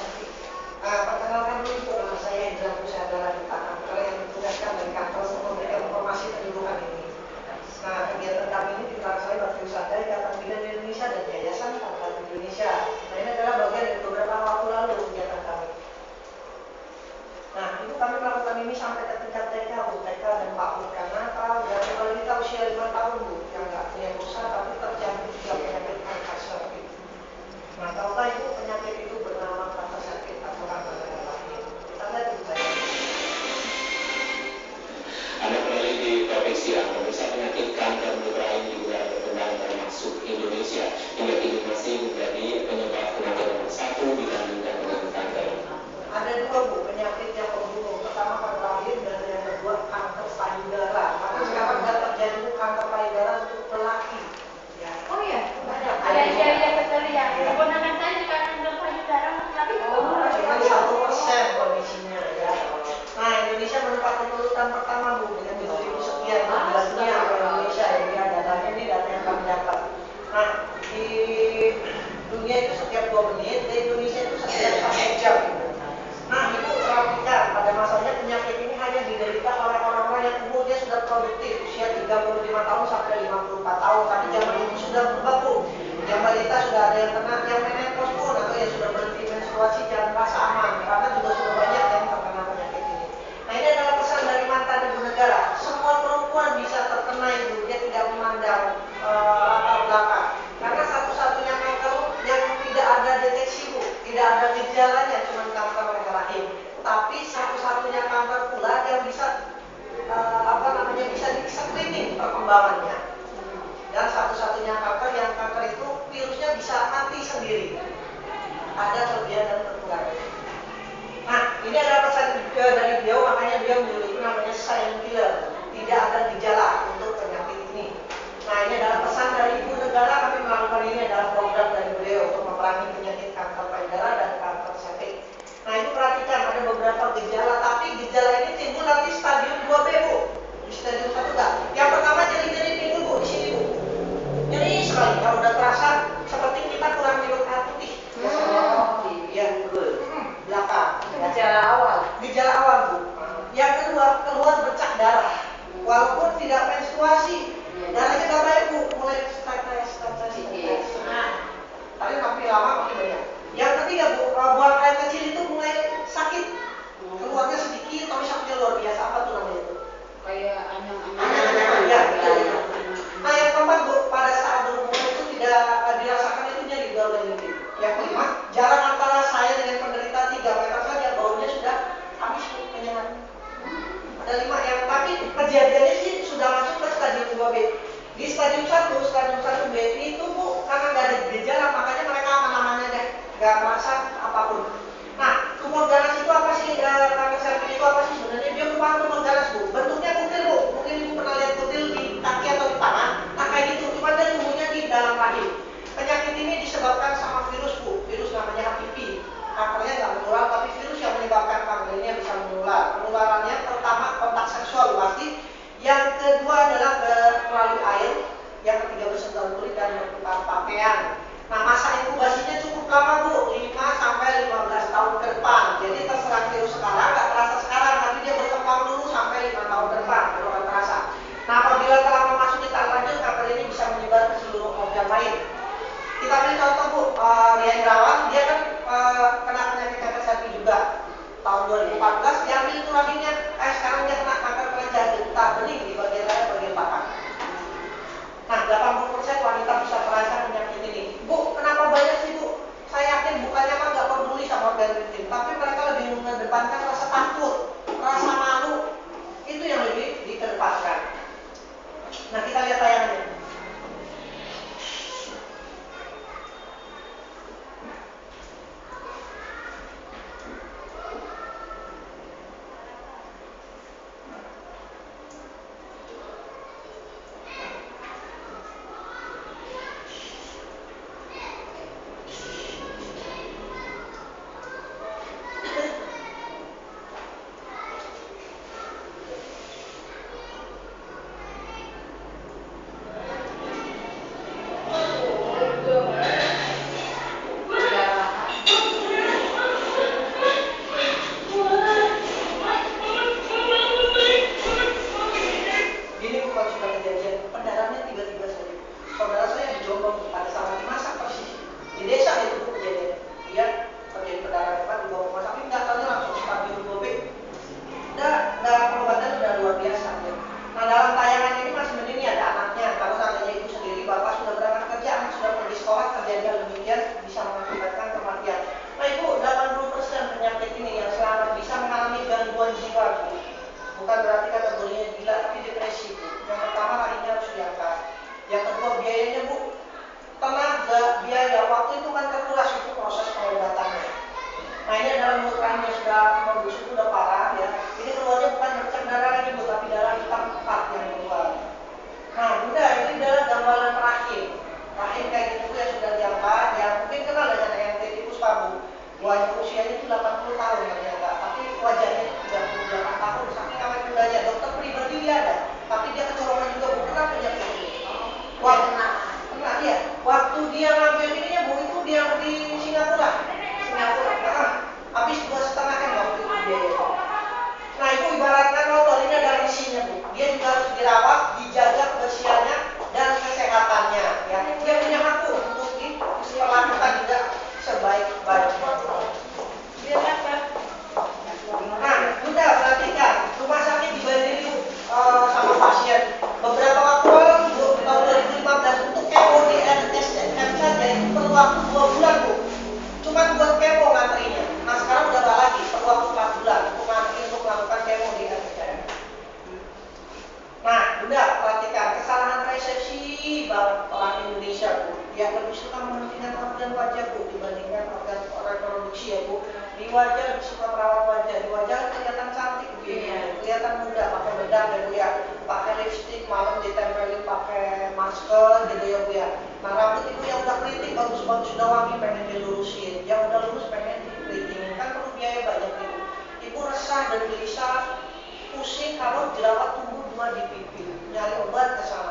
Sakti. Perkenalkan dulu itu nama saya Indra Pusada Duta Kanker yang ditugaskan dari kantor untuk memberikan informasi penjuruhan ini. Nah, kegiatan kami ini dilaksanakan Bakti Wisata Ikatan Bidan Indonesia dan Yayasan Kanker Indonesia. Nah, ini adalah bagian dari beberapa waktu lalu kegiatan kami. Nah, itu kami melakukan ini sampai ke tingkat TK, Bu, TK dan PAUD karena kalau dari balita usia 5 tahun, Bu, yang nggak punya dosa tapi terjangkit juga penyakit kanker seperti itu. Nah, tahukah Ibu penyakit itu bernama kanker sakit atau kanker darah lahir? Kita lihat dulu saya. Anda kembali di provinsi yang pemirsa penyakit kanker rahim juga berkembang termasuk Indonesia hingga kini masih menjadi penyebab kematian nomor 1 dibandingkan dengan kanker. Ada dua, Bu, penyakit yang pembunuh. Pertama kanker rahim dan yang kedua kanker payudara. Karena sekarang sudah terjadi kanker payudara untuk lelaki. Ya. Oh iya, Banyak. iya betul ya. Keponakan saya juga kanker payudara, tapi Cuma 1% kondisinya ya. Nah, Indonesia menempati urutan pertama, Bu, dengan 7.000 sekian di dunia Indonesia ya. Datanya ini data yang kami dapat. Nah, di dunia itu setiap 2 menit, di Indonesia itu setiap 1 jam. Nah, Ibu perhatikan pada masanya penyakit ini hanya diderita oleh orang-orang yang umurnya sudah produktif, usia 35 tahun sampai 54 tahun. Tapi zaman itu sudah berubah, Bu. Yang balita sudah ada yang kena, yang menopause pun atau yang sudah berhenti menstruasi jangan merasa aman karena juga sudah banyak yang terkena penyakit ini. Nah, ini adalah pesan dari mantan ibu negara. Semua perempuan bisa terkena itu, dia tidak memandang latar belakang. Karena satu-satunya kanker yang tidak ada deteksi, Bu, tidak ada gejalanya, cuma kanker rahim. Tapi satu-satunya kanker pula yang bisa bisa di-screening perkembangannya. Dan satu-satunya kanker yang kanker itu virusnya bisa mati sendiri. Ada kelebihan dan kekurangan. Nah, ini adalah pesan dari beliau, makanya beliau menyebut itu namanya silent killer. Tidak ada gejala untuk penyakit ini. Nah, ini adalah pesan dari ibu negara, kami melakukan ini adalah program dari beliau untuk memerangi penyakit kanker payudara dan kanker cervix. Nah, itu perhatikan ada beberapa gejala, tapi gejala ini timbul nanti stadium 2B, Bu. Di stadium 1 enggak. Yang pertama nyeri-nyeri timbul, Bu, di sini, Bu. Nyeri sekali, kalau udah terasa seperti kita kurang minum air putih. Iya, belakang. gejala awal. Gejala awal, Bu. Yang kedua, keluar bercak darah. Walaupun tidak menstruasi, darahnya nggak baik, Bu. Mulai tetes. Nah, tapi makin lama makin banyak. Yang ketiga, Bu, buang air kecil itu mulai sakit. Keluarnya sedikit, tapi sakitnya luar biasa. Apa tuh namanya itu? Kayak Anyang-anyang. Ya, betul. Nah, yang keempat, Bu, pada saat berhubungan itu tidak dirasakan itu nyeri gaul dan nyeri. Yang kelima, jarak antara saya dengan penderita 3 meter saja, baunya sudah habis, Bu, kenyangan. Ada 5 yang, tapi kejadiannya sih sudah masuk ke stadium 2B. Di stadium 1B itu, Bu, karena nggak ada gejala, makanya mereka aman-aman aja, nggak merasa apapun. Nah, tumor ganas itu apa sih? Kanker cervix itu apa sih? Sebenarnya dia merupakan tumor ganas, Bu. Bentuknya kutil, Bu. Mungkin Ibu pernah lihat kutil di kaki atau di tangan. Nah, kayak gitu, cuma dia tumbuhnya di dalam rahim. Penyakit ini disebabkan sama virus, Bu. Virus namanya HPV. Kankernya nggak menular, tapi virus yang menyebabkan kanker ini bisa menular. Penularannya pertama kontak seksual pasti. Yang kedua adalah melalui air. Yang ketiga bersentuhan kulit dan bertukar pakaian. Nah, masa inkubasinya cukup lama, Bu, 5 sampai 15 tahun ke depan. Jadi terserang virus sekarang, nggak terasa sekarang, tapi dia berkembang dulu sampai 5 tahun ke depan, baru akan terasa. Nah, apabila telah memasuki tahap lanjut, kanker ini bisa menyebar ke seluruh organ lain. Kita ambil contoh, Bu, Ria Indrawan, dia kan kena penyakit kanker cervix juga. Tahun 2014, dia ambil itu rahimnya, sekarang dia kena kanker kelenjar getah bening di bagian leher, bagian belakang. Nah, 80% wanita bisa merasakan penyakit ini. Bu, kenapa banyak sih, Bu? Saya yakin bukannya kan nggak peduli sama organ intim, tapi mereka lebih mengedepankan rasa takut, rasa malu. Itu yang lebih dikedepankan. Nah, kita lihat tayangannya. rahimnya sudah membusuk, udah parah ya. Ini keluarnya bukan bercak darah lagi Bu, tapi darah hitam pekat yang keluar. Nah Bunda, ini adalah gambaran rahim. Rahim kayak gitu ya sudah diangkat, ya mungkin kenal dengan EMT tipus Bu. Wajah usianya itu 80 tahun ternyata, tapi wajahnya itu 38 tahun, saking awet mudanya. Dokter pribadi dia ada, tapi dia kecolongan juga Bu. Kenapa dia begitu? Kena dia. Waktu dia ngambil ininya Bu, itu dia di Singapura. Habis 2,5 M waktu itu biaya. Nah itu ibaratkan motor, ini ada isinya Bu. Dia juga harus dirawat, dijaga kebersihannya dan kesehatannya. Ya, dia punya hak tuh untuk diperlakukan juga sebaik-baiknya. Nah, Bunda perhatikan, rumah sakit dibanding sama pasien. Beberapa waktu lalu tahun 2015 untuk kemo di RSDM saja itu perlu waktu 2 bulan Bu. Cuma buat kemo ngantrinya. Nah sekarang udah gak lagi, perlu waktu 4 bulan untuk ngantri untuk melakukan kemo di RSDM. Nah, Bunda perhatikan kesalahan resepsi orang Indonesia Bu. Yang lebih suka mementingkan organ wajah Bu dibandingkan organ reproduksi ya Bu. Di wajah lebih suka merawat wajah, di wajah kelihatan cantik Bu, kelihatan muda, pakai bedak ya Bu ya, pakai lipstick, malam ditempelin pakai masker gitu ya Bu ya. Nah rambut Ibu yang udah keriting bagus-bagus sudah wangi pengen dilurusin, yang udah lurus pengen dikeritingin, kan perlu biaya banyak Ibu. Ibu resah dan gelisah, pusing kalau jerawat tumbuh 2 di pipi, nyari obat kesalahan.